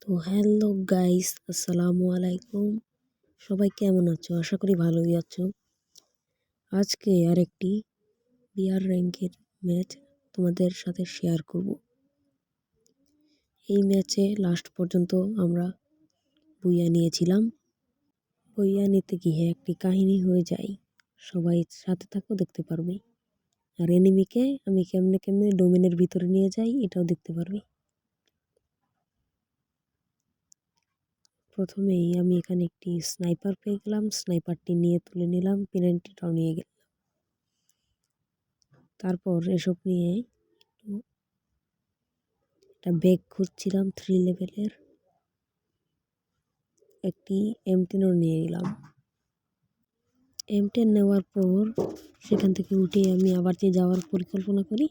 তো hello guys, আসসালামু আলাইকুম। সবাই কেমন আছো? আশা করি ভালোই আছো। আজকে আরেকটি বিআর র্যাঙ্কের ম্যাচ তোমাদের সাথে শেয়ার করব। এই ম্যাচে লাস্ট পর্যন্ত আমরা বুইয়া নিয়েছিলাম। বুইয়া নিতে গিয়ে একটি কাহিনী হয়ে যায়। সবাই সাথে থাকো, দেখতে পারবে। আর এনিমিকে আমি কেমনে কেমনে ডোমেনের ভিতরে নিয়ে যাই এটাও দেখতে পারবে। প্রথমেই আমি এখানে একটি স্নাইপার পেয়ে গেলাম। স্নাইপারটি নিয়ে তুলে নিলাম, পেনাল্টিটাও নিয়ে গেলাম। তারপর এসব নিয়ে একটা ব্যাগ খুঁজছিলাম 3 লেভেলের। একটি M10ও নিয়ে নিলাম। M10 নেওয়ার পর সেখান থেকে উঠে আমি আবার যে যাওয়ার পরিকল্পনা করি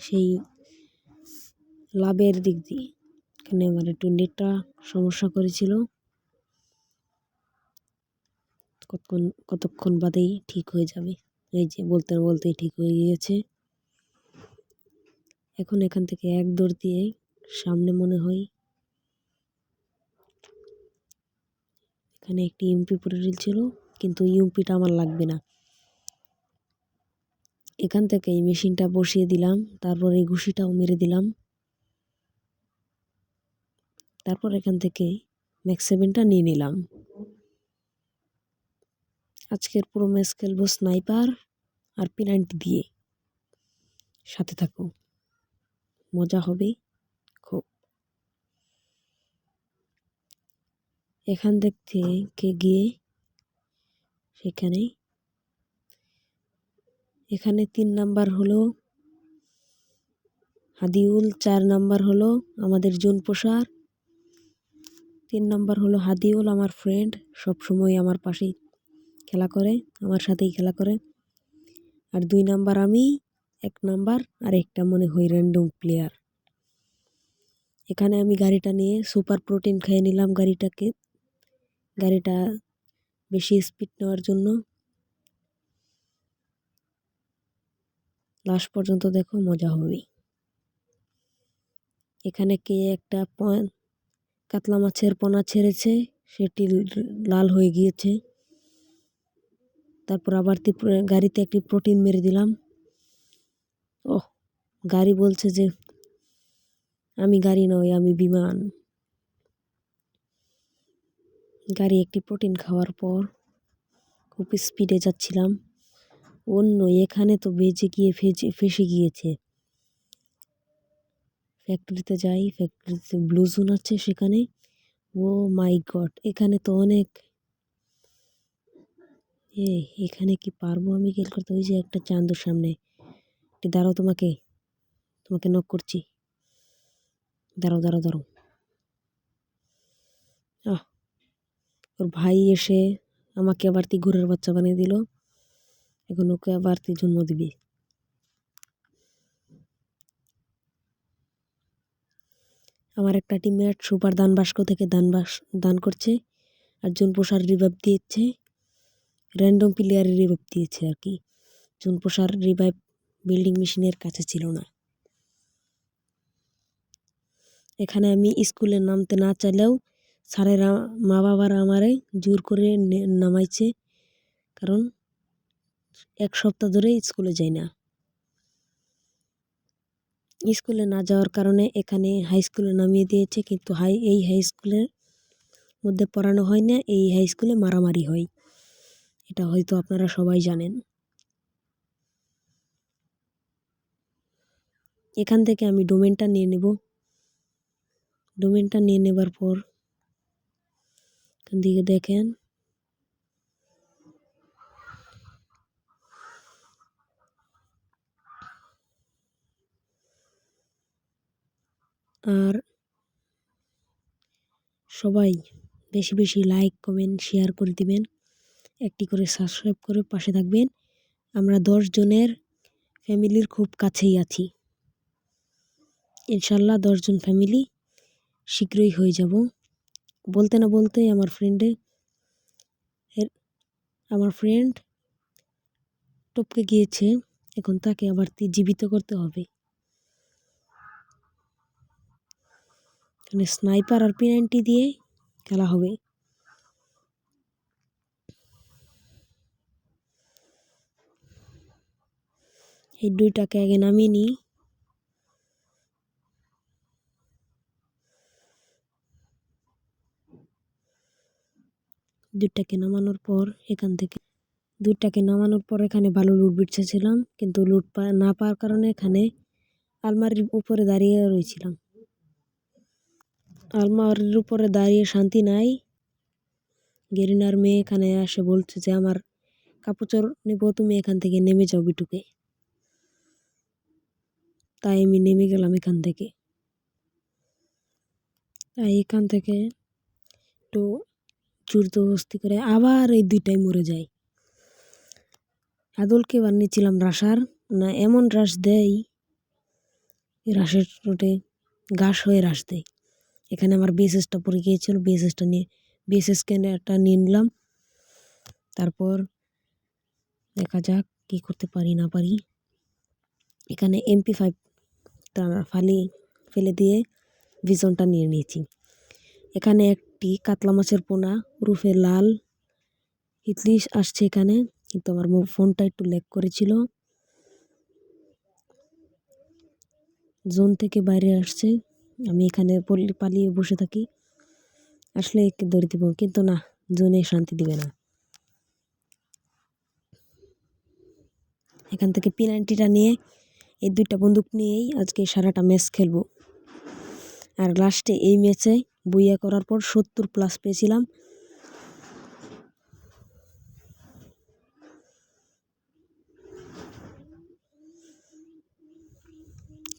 সেই লাভের দিক দিয়ে। এখানে আমার একটু নেটটা সমস্যা করেছিল, কতক্ষণ বাদেই ঠিক হয়ে যাবে। এই যে বলতে বলতেই ঠিক হয়ে গিয়েছে। এখন এখান থেকে এক দৌড় দিয়ে সামনে মনে হয় এখানে একটি ইউএমপি পড়ে ছিল, কিন্তু ইউএমপিটা আমার লাগবে না। এখান থেকে এই মেশিনটা বসিয়ে দিলাম, তারপর এই ঘুষিটাও মেরে দিলাম। তারপর এখান থেকে ম্যাক্স 7টা নিয়ে নিলাম। আজকের পুরো ম্যাচ খেলবো স্নাইপার আর পেনাল্টি দিয়ে। সাথে থাকো, মজা হবে খুব। এখান থেকে গিয়ে এখানে 3 নাম্বার হলো হাদিউল, 4 নাম্বার হলো আমাদের জোন পোষার, 3 নাম্বার হলো হাদিউল, আমার ফ্রেন্ড, সবসময় আমার পাশেই খেলা করে, আমার সাথেই খেলা করে। আর 2 নাম্বার আমি, 1 নাম্বার আর একটা মনে হয় র্যান্ডম প্লেয়ার। এখানে আমি গাড়িটা নিয়ে সুপার প্রোটিন খেয়ে নিলাম গাড়িটা বেশি স্পিড নেওয়ার জন্য। লাস্ট পর্যন্ত দেখো, মজা হবে। এখানে কে একটা কাতলা মাছের পোনা ছেড়েছে, সেটি লাল হয়ে গিয়েছে। তারপর আবার গাড়িতে একটি প্রোটিন মেরে দিলাম। ওহ, গাড়ি বলছে যে আমি গাড়ি নই, আমি বিমান। গাড়ি একটি প্রোটিন খাওয়ার পর খুব স্পিডে যাচ্ছিলাম। অন্য এখানে তো বেজে গিয়ে ফেসে গিয়েছে। ফ্যাক্টরিতে যাই, ফ্যাক্টরিতে ব্লু জোন আছে সেখানে। ও মাই গড, এখানে তো অনেক। এখানে কি পারবো আমি কিল করতে? ওই যে একটা চান্দুর সামনে। দাঁড়াও, তোমাকে নক করছি। দাঁড়াও। ওর ভাই এসে আমাকে আবার ঘুরের বাচ্চা বানিয়ে দিল। এখন ওকে আবার জন্ম দিবি। আমার একটা টিমমেট সুপার দান বাস্ক থেকে দান করছে, আর জুন পোষার রিভাইভ দিয়েছে, র্যান্ডম প্লেয়ারের রিভাইভ দিয়েছে আর কি। জুন পোষার রিভাইভ বিল্ডিং মেশিনের কাছে ছিল না। এখানে আমি স্কুলে নামতে না চাইলেও স্যারেরা, মা বাবারা আমারে জোর করে নামাইছে, কারণ 1 সপ্তাহ ধরে স্কুলে যাই না। স্কুলে না যাওয়ার কারণে এখানে হাই স্কুলে নামিয়ে দিয়েছে, কিন্তু এই হাই স্কুলের মধ্যে পড়ানো হয় না, এই হাই স্কুলে মারামারি হয়। এটা হয়তো আপনারা সবাই জানেন। এখান থেকে আমি ডোমেনটা নিয়ে নেব। ডোমেনটা নিয়ে নেবার পর এখান থেকে দেখেন আর সবাই বেশি বেশি লাইক, কমেন্ট, শেয়ার করে দিবেন। একটি করে সাবস্ক্রাইব করে পাশে থাকবেন। আমরা 10 জনের ফ্যামিলির খুব কাছেই আছি। ইনশাল্লাহ 10 জন ফ্যামিলি শীঘ্রই হয়ে যাব। বলতে না বলতেই আমার ফ্রেন্ড টপকে গিয়েছে। এখন তাকে আবার জীবিত করতে হবে। এখানে স্নাইপার আর P90 দিয়ে খেলা হবে। এই দুইটাকে আগে নামিয়ে নিই। দুইটাকে নামানোর পর এখানে ভালো লুট বিটছেছিলাম, কিন্তু লুট না পাওয়ার কারণে এখানে আলমারির উপরে দাঁড়িয়ে রয়েছিলাম। আলমারির উপরে দাঁড়িয়ে শান্তি নাই। গেরিনার মেয়ে এখানে আসে বলছে যে আমার কাপড় চোপড় নিব, তুমি এখান থেকে নেমে যাও বিটুকে। তাই আমি নেমে গেলাম এখান থেকে। তাই এখান থেকে একটু জোরজবস্তি করে আবার এই দুইটাই মরে যায়। আদলকে বানিয়েছিলাম রাশার, না এমন রাশ দেয়, রাশের ঠোঁটে ঘাস হয়ে রাশ দেয়। এখানে আমার বিএসএসটা পড়ে গিয়েছিল, বিএসএসকে একটা নিয়ে নিলাম। তারপর দেখা যাক কি করতে পারি না পারি। এখানে MP5 ফেলে দিয়ে ভিজনটা নিয়ে নিয়েছি। এখানে একটি কাতলা মাছের পোনা রুফে লাল ইতলিশ আসছে এখানে, কিন্তু আমার ফোনটা একটু ল্যাগ করেছিল। জোন থেকে বাইরে আসছে, আমি এখানে পালিয়ে বসে থাকি, আসলে একে ধরে দিব, কিন্তু না, জোনে শান্তি দিবে না। এখান থেকে P90টা নিয়ে এই দুইটা বন্দুক নিয়েই আজকে সারাটা ম্যাচ খেলবো। আর লাস্টে এই ম্যাচে বুইয়া করার পর 70+ পেয়েছিলাম।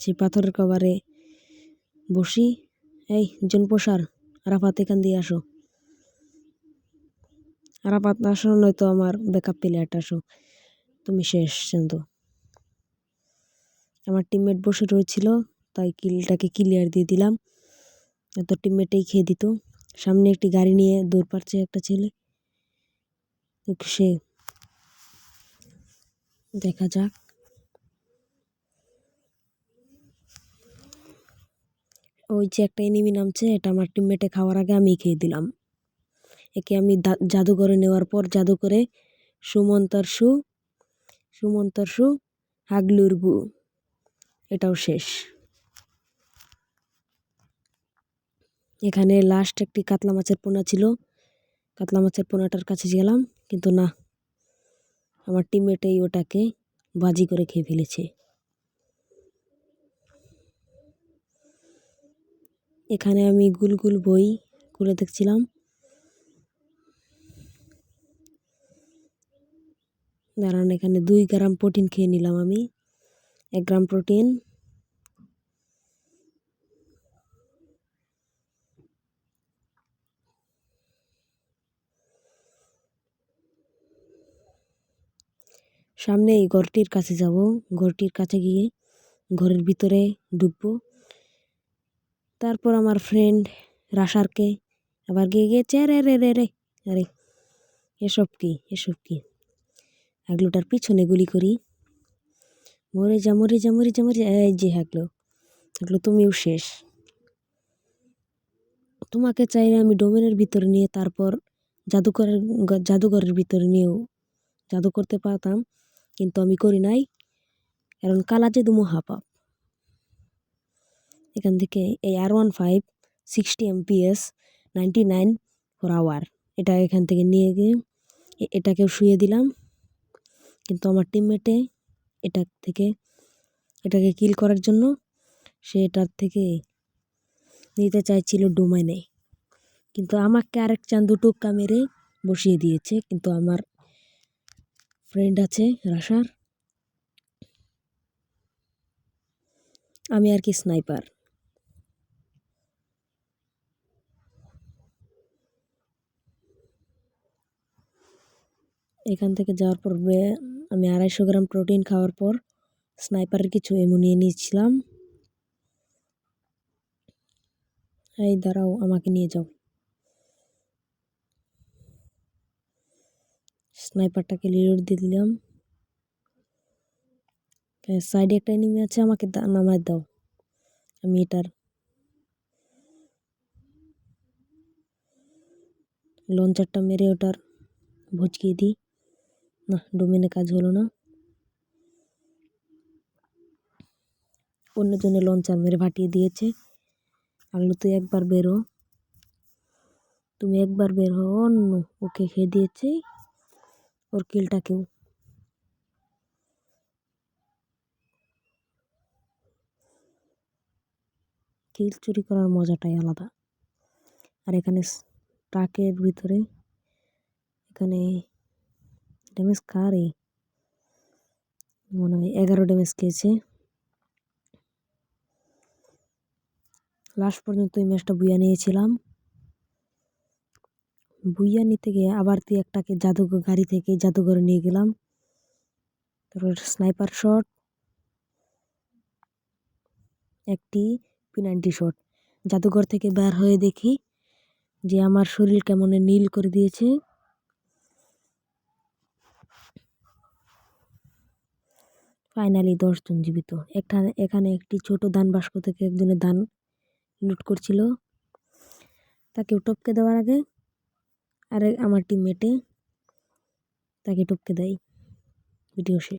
সেই পাথরের কভারে বসি। এই জনপ্রসার, আরাফাত এখান দিয়ে আসো, আরাফাত আসো, নয়তো আমার ব্যাকআপ প্লেয়ারটা আসো, তুমি শেষ কিন্তু। আমার টিমমেট বসে রয়েছিল, তাই কিলটাকে ক্লিয়ার দিয়ে দিলাম, এত টিমমেটেই খেয়ে দিত। সামনে একটি গাড়ি নিয়ে দৌড় পাচ্ছে একটা ছেলে, সে দেখা যাক। ওই যে একটা এনিমি নামছে, এটা আমার টিমমেটে খাওয়ার আগে আমি খেয়ে দিলাম। একে আমি জাদুঘরে নেওয়ার পর জাদুঘরে সুমন্তর হাগলুর গু, এটাও শেষ। এখানে লাস্ট একটি কাতলা মাছের পোনা ছিল, কাতলা মাছের পোনাটার কাছে গেলাম, কিন্তু না, আমার টিমমেটেই ওটাকে বাজি করে খেয়ে ফেলেছে। এখানে আমি গুলগুল বই খুলে দেখছিলাম। দাঁড়ান, এখানে 2 গ্রাম প্রোটিন খেয়ে নিলাম আমি, 1 গ্রাম প্রোটিন। সামনে এই ঘরটির কাছে যাব, ঘরটির কাছে গিয়ে ঘরের ভিতরে ঢুকবো। তারপর আমার ফ্রেন্ড রাশারকে আবার গিয়েছে, রে রে রে রে, আরে এসব কি, হাগলুটার পিছনে গুলি করি, মরে যা মরে যা মরে যা মরে যা। এই যে হাগলো, তুমিও শেষ। তোমাকে চাইলে আমি ডোমেনের ভিতরে নিয়ে তারপর জাদুঘরের ভিতরে নিয়েও জাদু করতে পারতাম, কিন্তু আমি করি নাই, কারণ কালা জাদু মহাপাপ। এখান থেকে এই R15 60 MPS 99/h, এটা এখান থেকে নিয়ে গিয়ে এটাকেও শুয়ে দিলাম, কিন্তু আমার টিমমেটে এটাকে কিল করার জন্য সে এটার থেকে নিতে চাইছিল ডোমেনে, কিন্তু আমাকে আরেক চান্দু টোক্কা মেরে বসিয়ে দিয়েছে। কিন্তু আমার ফ্রেন্ড আছে রাশার, আমি আর কি স্নাইপার। এখান থেকে যাওয়ার পর আমি 250 গ্রাম প্রোটিন খাওয়ার পর স্নাইপারের কিছু এমো নিয়ে নিয়েছিলাম। এই দাঁড়াও, আমাকে নিয়ে যাও। স্নাইপারটাকে রিলোড দিয়ে দিলাম। সাইডে একটা এনিমি আছে, আমাকে নামায় দাও, আমি এটার লঞ্চারটা মেরে ওটার ভুচকিয়ে দিই। না, ডোমেনে কাজ হলো না। অন্যজনে লঞ্চার মেরে ফাটিয়ে দিয়েছে। আল্লু তুই একবার বেরো, তুমি একবার বের হও। অন্য ওকে খেয়ে দিয়েছে ওর কিলটাকেও। কিল চুরি করার মজাটাই আলাদা। আর এখানে ট্রাকের ভিতরে এখানে ড্যামেজ কারে মনে হয় 11 ড্যামেজ খেয়েছে। লাস্ট পর্যন্ত এই ম্যাচটা বুইয়া নিয়েছিলাম। বুইয়া নিতে গিয়ে আবার তুই একটাকে জাদুঘর গাড়ি থেকে জাদুঘরে নিয়ে গেলাম। তারপর স্নাইপার শট, একটি P90 শট। জাদুঘর থেকে বের হয়ে দেখি যে আমার শরীর কেমন নীল করে দিয়েছে। ফাইনালি 10 জন জীবিত। এখানে একটি ছোট দান বাক্স থেকে একজনের দান লুট করছিল, তাকে টপকে দেওয়ার আগে আর আমার টিমমেটে তাকে টপকে দেয়। ভিডিও শেষ।